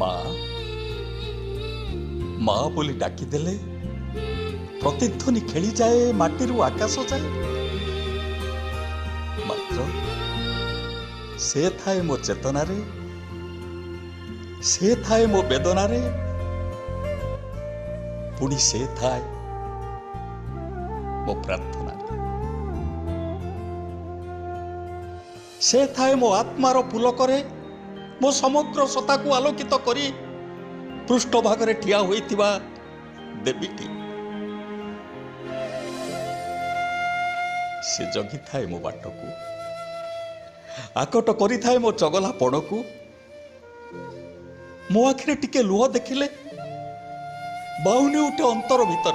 ମା ମା ବୋଲି ଡାକିଦେଲେ ପ୍ରତିଧ୍ୱନି ଖେଳିଯାଏ ମାଟିରୁ ଆକାଶ ଯାଏ। ମାତ୍ର ସେ ଥାଏ ମୋ ଚେତନାରେ, ସେ ଥାଏ ମୋ ବେଦନାରେ, ପୁଣି ସେ ଥାଏ ମୋ ପ୍ରାର୍ଥନାରେ। ସେ ଥାଏ ମୋ ଆତ୍ମାର ପୁଲକରେ, ମୋ ସମଗ୍ର ସତ୍ତାକୁ ଆଲୋକିତ କରି ପୃଷ୍ଠଭାଗରେ ଠିଆ ହୋଇଥିବା ଦେବୀଟି। ସେ ଜଗିଥାଏ ମୋ ବାଟକୁ, ଆକଟ କରିଥାଏ ମୋ ଚଗଲା ପଣକୁ। ମୋ ଆଖିରେ ଟିକେ ଲୁହ ଦେଖିଲେ ବାହୁନି ଉଠେ ଅନ୍ତର ଭିତରେ।